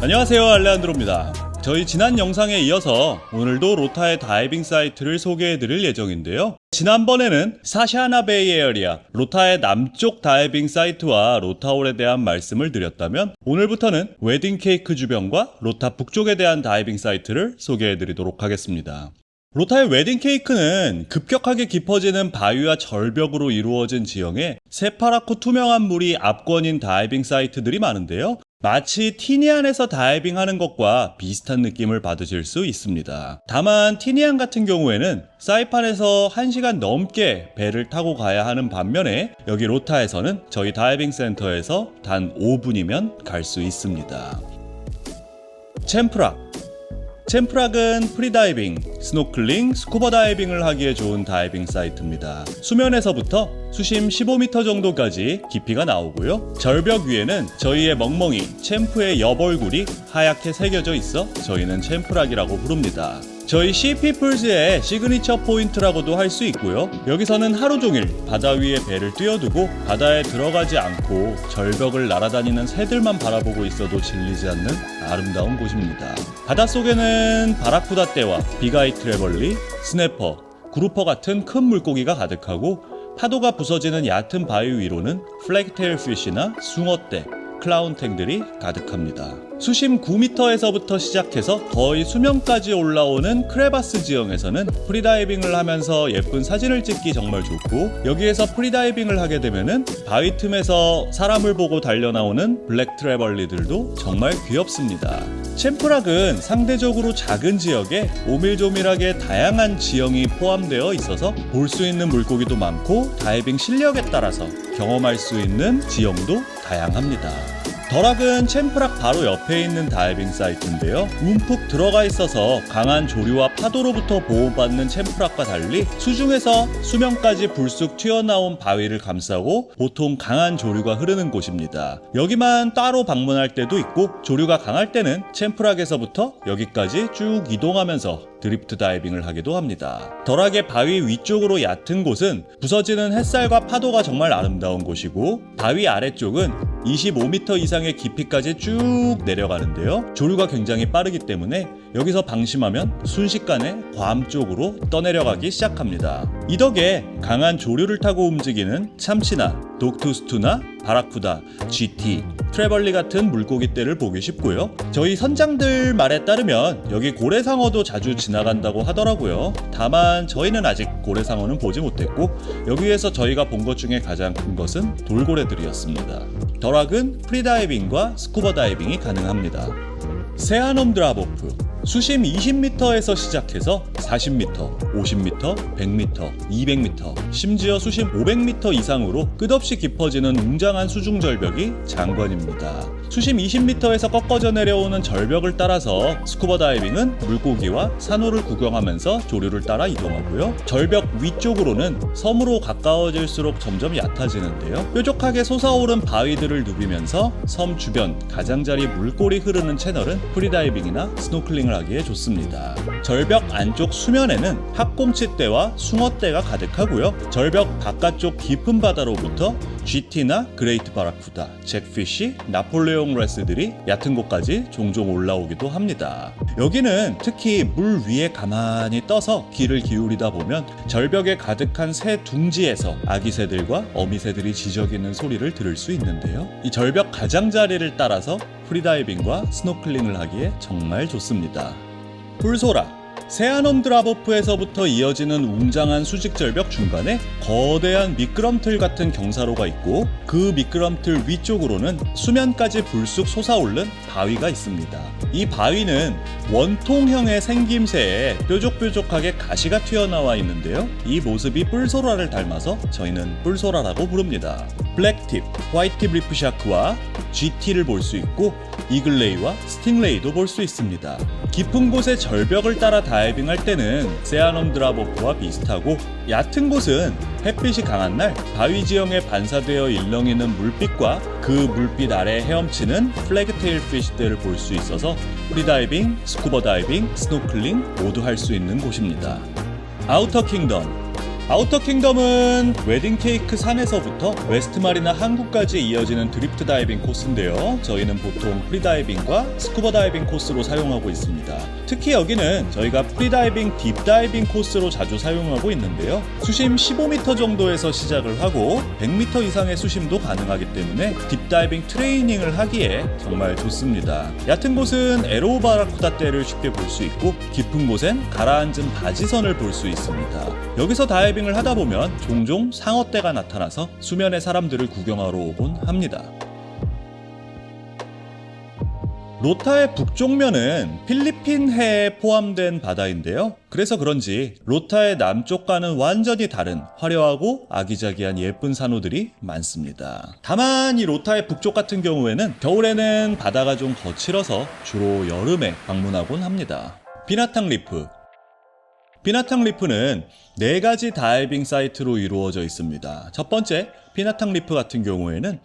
안녕하세요, 알레한드로입니다. 저희 지난 영상에 이어서 오늘도 로타의 다이빙 사이트를 소개해드릴 예정인데요. 지난번에는 사샤나 베이 에어리아, 로타의 남쪽 다이빙 사이트와 로타홀에 대한 말씀을 드렸다면 오늘부터는 웨딩 케이크 주변과 로타 북쪽에 대한 다이빙 사이트를 소개해드리도록 하겠습니다. 로타의 웨딩 케이크는 급격하게 깊어지는 바위와 절벽으로 이루어진 지형에 새파랗고 투명한 물이 압권인 다이빙 사이트들이 많은데요. 마치 티니안에서 다이빙하는 것과 비슷한 느낌을 받으실 수 있습니다. 다만 티니안 같은 경우에는 사이판에서 1시간 넘게 배를 타고 가야 하는 반면에 여기 로타에서는 저희 다이빙 센터에서 단 5분이면 갈 수 있습니다. 챔프락은 프리다이빙, 스노클링, 스쿠버 다이빙을 하기에 좋은 다이빙 사이트입니다. 수면에서부터 수심 15m 정도까지 깊이가 나오고요. 절벽 위에는 저희의 멍멍이 챔프의 옆얼굴이 하얗게 새겨져 있어 저희는 챔프락이라고 부릅니다. 저희 시피플즈의 시그니처 포인트라고도 할 수 있고요. 여기서는 하루 종일 바다 위에 배를 띄워두고 바다에 들어가지 않고 절벽을 날아다니는 새들만 바라보고 있어도 질리지 않는 아름다운 곳입니다. 바닷속에는 바라쿠다 떼와 비가이 트래벌리, 스네퍼, 구루퍼 같은 큰 물고기가 가득하고 파도가 부서지는 얕은 바위 위로는 플래그테일 피쉬나 숭어떼, 클라운탱들이 가득합니다. 수심 9m에서부터 시작해서 거의 수면까지 올라오는 크레바스 지형에서는 프리다이빙을 하면서 예쁜 사진을 찍기 정말 좋고, 여기에서 프리다이빙을 하게 되면은 바위 틈에서 사람을 보고 달려나오는 블랙 트래벌리들도 정말 귀엽습니다. 챔프락은 상대적으로 작은 지역에 오밀조밀하게 다양한 지형이 포함되어 있어서 볼 수 있는 물고기도 많고 다이빙 실력에 따라서 경험할 수 있는 지형도 다양합니다. 더락은 챔프락 바로 옆에 있는 다이빙 사이트인데요. 움푹 들어가 있어서 강한 조류와 파도로부터 보호받는 챔프락과 달리 수중에서 수면까지 불쑥 튀어나온 바위를 감싸고 보통 강한 조류가 흐르는 곳입니다. 여기만 따로 방문할 때도 있고 조류가 강할 때는 챔프락에서부터 여기까지 쭉 이동하면서 드리프트 다이빙을 하기도 합니다. 더락의 바위 위쪽으로 얕은 곳은 부서지는 햇살과 파도가 정말 아름다운 곳이고, 바위 아래쪽은 25m 이상의 깊이까지 쭉 내려가는데요. 조류가 굉장히 빠르기 때문에 여기서 방심하면 순식간에 괌 쪽으로 떠내려가기 시작합니다. 이 덕에 강한 조류를 타고 움직이는 참치나 독투스투나 바라쿠다, GT, 트래벌리 같은 물고기떼를 보기 쉽고요. 저희 선장들 말에 따르면 여기 고래상어도 자주 지나간다고 하더라고요. 다만 저희는 아직 고래상어는 보지 못했고, 여기에서 저희가 본 것 중에 가장 큰 것은 돌고래들이었습니다. 더락은 프리다이빙과 스쿠버 다이빙이 가능합니다. 세아넘 드랍오프, 수심 20m에서 시작해서 40m, 50m, 100m, 200m, 심지어 수심 500m 이상으로 끝없이 깊어지는 웅장한 수중 절벽이 장관입니다. 수심 20m에서 꺾어져 내려오는 절벽을 따라서 스쿠버 다이빙은 물고기와 산호를 구경하면서 조류를 따라 이동하고요. 절벽 위쪽으로는 섬으로 가까워질수록 점점 얕아지는데요. 뾰족하게 솟아오른 바위들을 누비면서 섬 주변 가장자리 물골이 흐르는 채널은 프리다이빙이나 스노클링을 하기에 좋습니다. 절벽 안쪽 수면에는 학꽁치떼와 숭어떼가 가득하고요. 절벽 바깥쪽 깊은 바다로부터 GT나 그레이트 바라쿠다, 잭피쉬, 나폴레옹 레스들이 얕은 곳까지 종종 올라오기도 합니다. 여기는 특히 물 위에 가만히 떠서 귀를 기울이다 보면 절벽에 가득한 새 둥지에서 아기 새들과 어미 새들이 지저귀는 소리를 들을 수 있는데요. 이 절벽 가장자리를 따라서 프리다이빙과 스노클링을 하기에 정말 좋습니다. 뿔소라, 세아넘 드랍오프에서부터 이어지는 웅장한 수직절벽 중간에 거대한 미끄럼틀 같은 경사로가 있고, 그 미끄럼틀 위쪽으로는 수면까지 불쑥 솟아오른 바위가 있습니다. 이 바위는 원통형의 생김새에 뾰족뾰족하게 가시가 튀어나와 있는데요. 이 모습이 뿔소라를 닮아서 저희는 뿔소라라고 부릅니다. 블랙팁, 화이트팁 리프샤크와 GT를 볼 수 있고, 이글레이와 스팅레이도 볼 수 있습니다. 깊은 곳의 절벽을 따라 다이빙할 때는 세아넘 드랍오프와 비슷하고, 얕은 곳은 햇빛이 강한 날 바위 지형에 반사되어 일렁이는 물빛과 그 물빛 아래 헤엄치는 플래그테일 피쉬들을 볼 수 있어서 프리다이빙, 스쿠버 다이빙, 스노클링 모두 할 수 있는 곳입니다. 아우터 킹덤, 아우터 킹덤은 웨딩 케이크 산에서부터 웨스트 마리나 항구까지 이어지는 드리프트 다이빙 코스인데요. 저희는 보통 프리다이빙과 스쿠버 다이빙 코스로 사용하고 있습니다. 특히 여기는 저희가 프리다이빙 딥다이빙 코스로 자주 사용하고 있는데요. 수심 15m 정도에서 시작을 하고 100m 이상의 수심도 가능하기 때문에 딥다이빙 트레이닝을 하기에 정말 좋습니다. 얕은 곳은 에로바라쿠다떼를 쉽게 볼 수 있고 깊은 곳엔 가라앉은 바지선을 볼 수 있습니다. 여기서 다이빙을 하다 보면 종종 상어떼가 나타나서 수면의 사람들을 구경하러 오곤 합니다. 로타의 북쪽면은 필리핀 해에 포함된 바다인데요. 그래서 그런지 로타의 남쪽과는 완전히 다른 화려하고 아기자기한 예쁜 산호들이 많습니다. 다만 이 로타의 북쪽 같은 경우에는 겨울에는 바다가 좀 거칠어서 주로 여름에 방문하곤 합니다. 비나탕 리프. 비나탕 리프는 4가지 다이빙 사이트로 이루어져 있습니다. 첫 번째, 비나탕 리프 같은 경우에는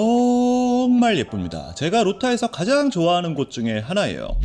정말 예쁩니다. 제가 로타에서 가장 좋아하는 곳 중에 하나예요.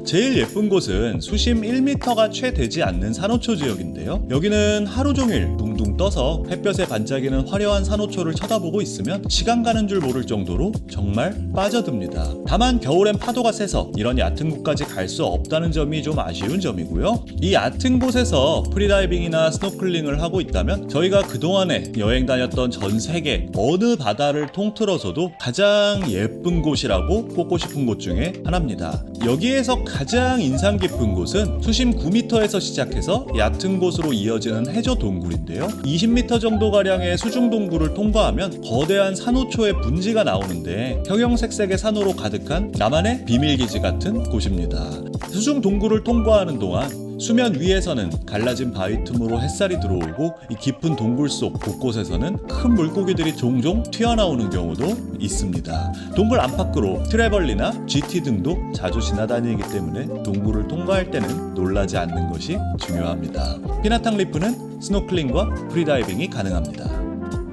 제일 예쁜 곳은 수심 1m가 채 되지 않는 산호초 지역인데요. 여기는 하루 종일 둥둥 떠서 햇볕에 반짝이는 화려한 산호초를 쳐다보고 있으면 시간 가는 줄 모를 정도로 정말 빠져듭니다. 다만 겨울엔 파도가 세서 이런 얕은 곳까지 갈 수 없다는 점이 좀 아쉬운 점이고요. 이 얕은 곳에서 프리다이빙이나 스노클링을 하고 있다면 저희가 그동안에 여행 다녔던 전 세계 어느 바다를 통틀어서도 가장 예쁜 곳이라고 꼽고 싶은 곳 중에 하나입니다. 여기에서 가장 인상 깊은 곳은 수심 9m에서 시작해서 얕은 곳으로 이어지는 해저 동굴인데요. 20m 정도가량의 수중 동굴을 통과하면 거대한 산호초의 분지가 나오는데 형형색색의 산호로 가득한 나만의 비밀기지 같은 곳입니다. 수중 동굴을 통과하는 동안 수면 위에서는 갈라진 바위 틈으로 햇살이 들어오고 이 깊은 동굴 속 곳곳에서는 큰 물고기들이 종종 튀어나오는 경우도 있습니다. 동굴 안팎으로 트래벌리나 GT 등도 자주 지나다니기 때문에 동굴을 통과할 때는 놀라지 않는 것이 중요합니다. 피나탕 리프는 스노클링과 프리다이빙이 가능합니다.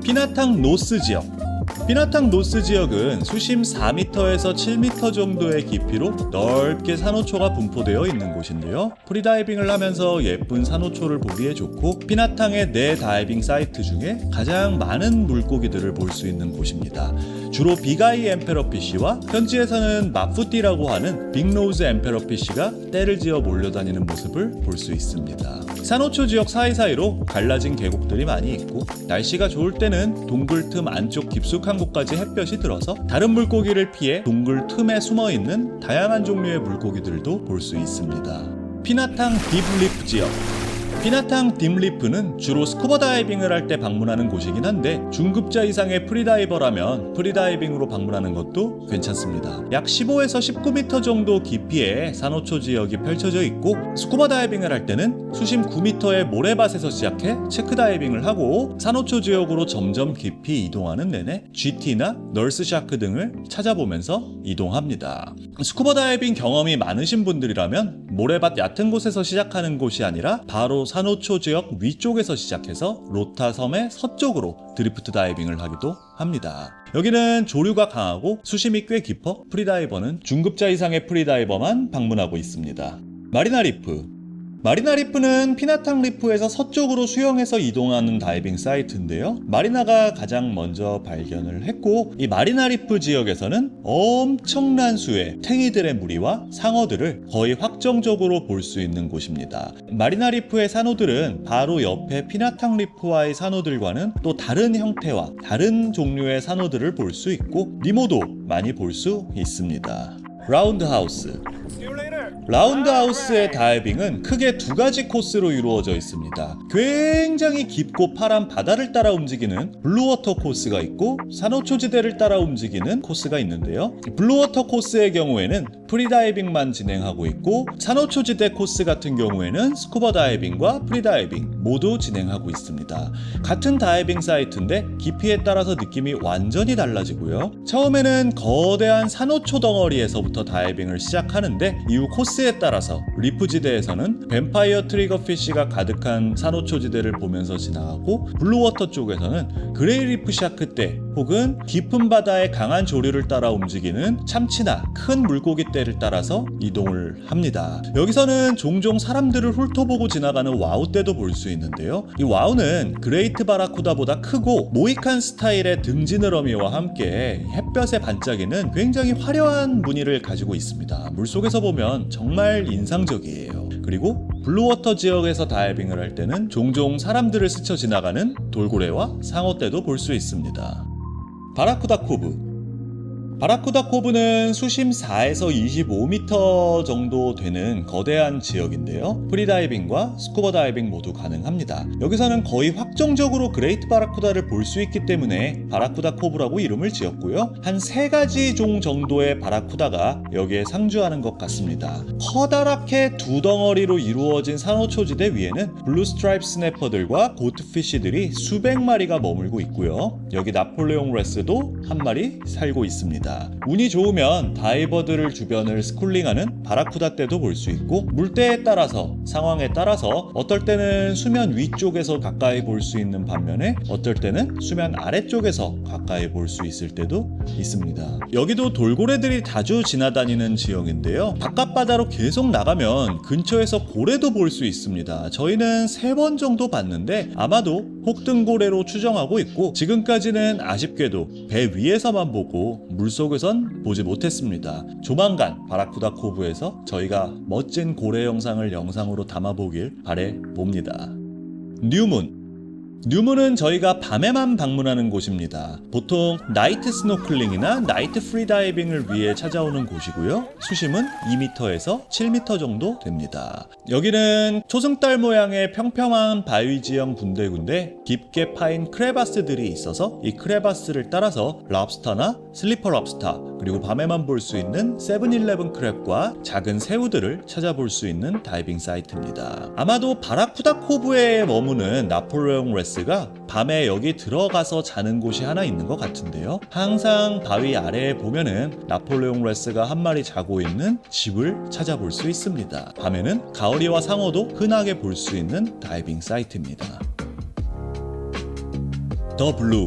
피나탕 노스 지역. 피나탕 노스 지역은 수심 4m에서 7m 정도의 깊이로 넓게 산호초가 분포되어 있는 곳인데요. 프리다이빙을 하면서 예쁜 산호초를 보기에 좋고 피나탕의 4다이빙 사이트 중에 가장 많은 물고기들을 볼 수 있는 곳입니다. 주로 비가이 엠페러피쉬와 현지에서는 마푸띠라고 하는 빅노즈 엠페러피쉬가 떼를 지어 몰려다니는 모습을 볼 수 있습니다. 산호초 지역 사이사이로 갈라진 계곡들이 많이 있고 날씨가 좋을 때는 동굴 틈 안쪽 깊숙한 곳까지 햇볕이 들어서 다른 물고기를 피해 동굴 틈에 숨어있는 다양한 종류의 물고기들도 볼 수 있습니다. 피나탕 딥리프 지역. 피나탕 딥리프는 주로 스쿠버 다이빙을 할 때 방문하는 곳이긴 한데 중급자 이상의 프리다이버라면 프리다이빙으로 방문하는 것도 괜찮습니다. 약 15에서 19m 정도 깊이의 산호초 지역이 펼쳐져 있고 스쿠버 다이빙을 할 때는 수심 9m의 모래밭에서 시작해 체크 다이빙을 하고 산호초 지역으로 점점 깊이 이동하는 내내 GT나 널스 샤크 등을 찾아보면서 이동합니다. 스쿠버 다이빙 경험이 많으신 분들이라면 모래밭 얕은 곳에서 시작하는 곳이 아니라 바로 산호초 지역 위쪽에서 시작해서 로타 섬의 서쪽으로 드리프트 다이빙을 하기도 합니다. 여기는 조류가 강하고 수심이 꽤 깊어 프리다이버는 중급자 이상의 프리다이버만 방문하고 있습니다. 마리나 리프. 마리나 리프는 피나탕 리프에서 서쪽으로 수영해서 이동하는 다이빙 사이트인데요. 마리나가 가장 먼저 발견을 했고 이 마리나 리프 지역에서는 엄청난 수의 탱이들의 무리와 상어들을 거의 확정적으로 볼 수 있는 곳입니다. 마리나 리프의 산호들은 바로 옆에 피나탕 리프와의 산호들과는 또 다른 형태와 다른 종류의 산호들을 볼 수 있고 니모도 많이 볼 수 있습니다. 라운드하우스. 라운드하우스의 다이빙은 크게 2가지 코스로 이루어져 있습니다. 굉장히 깊고 파란 바다를 따라 움직이는 블루워터 코스가 있고 산호초지대를 따라 움직이는 코스가 있는데요. 블루워터 코스의 경우에는 프리다이빙만 진행하고 있고 산호초지대 코스 같은 경우에는 스쿠버 다이빙과 프리다이빙 모두 진행하고 있습니다. 같은 다이빙 사이트인데 깊이에 따라서 느낌이 완전히 달라지고요. 처음에는 거대한 산호초 덩어리에서부터 다이빙을 시작하는데 이후 코스에 따라서 리프지대에서는 뱀파이어 트리거피쉬가 가득한 산호초지대를 보면서 지나가고 블루워터 쪽에서는 그레이 리프 샤크떼 혹은 깊은 바다의 강한 조류를 따라 움직이는 참치나 큰 물고기떼를 따라서 이동을 합니다. 여기서는 종종 사람들을 훑어보고 지나가는 와우떼도 볼 수 있는데요. 이 와우는 그레이트 바라쿠다보다 크고 모이칸 스타일의 등 지느러미와 함께 햇볕에 반짝이는 굉장히 화려한 무늬를 가지고 있습니다. 물속에서 보면 정말 인상적이에요. 그리고 블루워터 지역에서 다이빙을 할 때는 종종 사람들을 스쳐 지나가는 돌고래와 상어떼도 볼 수 있습니다. 바라쿠다 코브. 바라쿠다 코브는 수심 4에서 25m 정도 되는 거대한 지역인데요. 프리다이빙과 스쿠버 다이빙 모두 가능합니다. 여기서는 거의 확정적으로 그레이트 바라쿠다를 볼 수 있기 때문에 바라쿠다 코브라고 이름을 지었고요. 한 3가지 종 정도의 바라쿠다가 여기에 상주하는 것 같습니다. 커다랗게 두 덩어리로 이루어진 산호초지대 위에는 블루 스트라이프 스냅퍼들과 고트피쉬들이 수백 마리가 머물고 있고요. 여기 나폴레옹 레스도 한 마리 살고 있습니다. 운이 좋으면 다이버들을 주변을 스쿨링하는 바라쿠다 떼도 볼 수 있고, 물때에 따라서 상황에 따라서 어떨 때는 수면 위쪽에서 가까이 볼 수 있는 반면에 어떨 때는 수면 아래쪽에서 가까이 볼 수 있을 때도 있습니다. 여기도 돌고래들이 자주 지나다니는 지역인데요. 바깥바다로 계속 나가면 근처에서 고래도 볼 수 있습니다. 저희는 3번 정도 봤는데 아마도 혹등고래로 추정하고 있고, 지금까지는 아쉽게도 배 위에서만 보고 물속에선 보지 못했습니다. 조만간 바라쿠다 코브에서 저희가 멋진 고래 영상을 영상으로 담아보길 바라봅니다. 뉴문은 저희가 밤에만 방문하는 곳입니다. 보통 나이트 스노클링이나 나이트 프리다이빙을 위해 찾아오는 곳이고요. 수심은 2m에서 7m 정도 됩니다. 여기는 초승달 모양의 평평한 바위 지형 군데군데 깊게 파인 크레바스들이 있어서 이 크레바스를 따라서 랍스타나 슬리퍼 랍스타, 그리고 밤에만 볼 수 있는 세븐일레븐 크랩과 작은 새우들을 찾아볼 수 있는 다이빙 사이트입니다. 아마도 바라쿠다 코브에 머무는 나폴레옹 레스가 밤에 여기 들어가서 자는 곳이 하나 있는 것 같은데요. 항상 바위 아래에 보면은 나폴레옹 레스가 한 마리 자고 있는 집을 찾아볼 수 있습니다. 밤에는 가오리와 상어도 흔하게 볼 수 있는 다이빙 사이트입니다. 더 블루.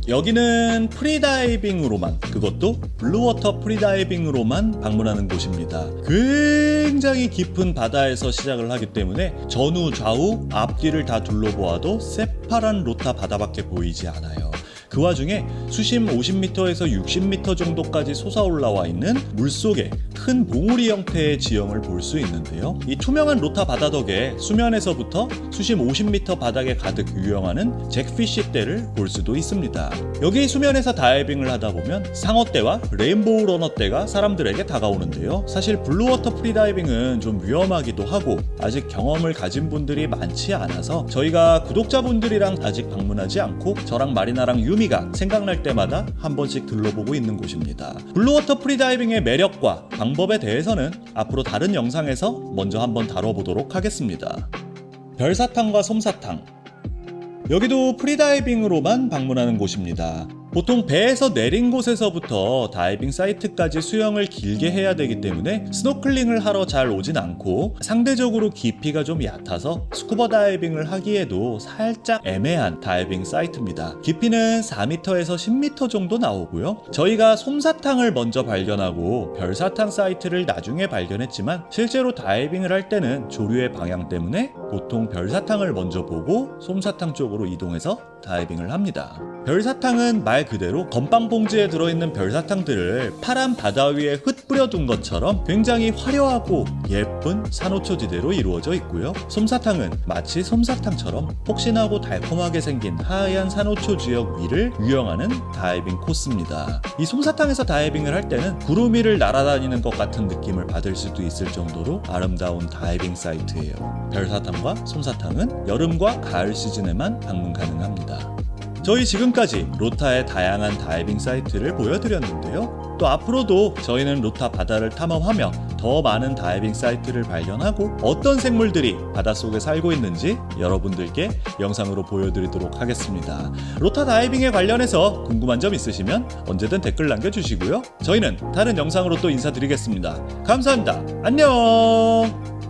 여기는 프리다이빙으로만, 그것도 블루워터 프리다이빙으로만 방문하는 곳입니다. 굉장히 깊은 바다에서 시작을 하기 때문에 전후 좌우 앞뒤를 다 둘러보아도 새파란 로타 바다밖에 보이지 않아요. 그 와중에 수심 50m에서 60m 정도까지 솟아올라와 있는 물속에 큰 봉우리 형태의 지형을 볼 수 있는데요. 이 투명한 로타 바다 덕에 수면에서부터 수심 50m 바닥에 가득 유영하는 잭피쉬 떼를 볼 수도 있습니다. 여기 수면에서 다이빙을 하다 보면 상어떼와 레인보우 러너 떼가 사람들에게 다가오는데요. 사실 블루워터 프리다이빙은 좀 위험하기도 하고 아직 경험을 가진 분들이 많지 않아서 저희가 구독자분들이랑 아직 방문하지 않고 저랑 마리나랑 유미가 생각날 때마다 한 번씩 들러보고 있는 곳입니다. 블루워터 프리다이빙의 매력과 방법에 대해서는 앞으로 다른 영상에서 먼저 한번 다뤄보도록 하겠습니다. 별사탕과 솜사탕. 여기도 프리다이빙으로만 방문하는 곳입니다. 보통 배에서 내린 곳에서부터 다이빙 사이트까지 수영을 길게 해야 되기 때문에 스노클링을 하러 잘 오진 않고 상대적으로 깊이가 좀 얕아서 스쿠버 다이빙을 하기에도 살짝 애매한 다이빙 사이트입니다. 깊이는 4m에서 10m 정도 나오고요. 저희가 솜사탕을 먼저 발견하고 별사탕 사이트를 나중에 발견했지만 실제로 다이빙을 할 때는 조류의 방향 때문에 보통 별사탕을 먼저 보고 솜사탕 쪽으로 이동해서 다이빙을 합니다. 별사탕은 말 그대로 건빵 봉지에 들어있는 별사탕들을 파란 바다 위에 흩뿌려둔 것처럼 굉장히 화려하고 예쁜 산호초지대로 이루어져 있고요. 솜사탕은 마치 솜사탕처럼 폭신하고 달콤하게 생긴 하얀 산호초 지역 위를 유영하는 다이빙 코스입니다. 이 솜사탕에서 다이빙을 할 때는 구름 위를 날아다니는 것 같은 느낌을 받을 수도 있을 정도로 아름다운 다이빙 사이트예요. 별사탕과 솜사탕은 여름과 가을 시즌에만 방문 가능합니다. 저희 지금까지 로타의 다양한 다이빙 사이트를 보여드렸는데요. 또 앞으로도 저희는 로타 바다를 탐험하며 더 많은 다이빙 사이트를 발견하고 어떤 생물들이 바닷속에 살고 있는지 여러분들께 영상으로 보여드리도록 하겠습니다. 로타 다이빙에 관련해서 궁금한 점 있으시면 언제든 댓글 남겨주시고요. 저희는 다른 영상으로 또 인사드리겠습니다. 감사합니다. 안녕.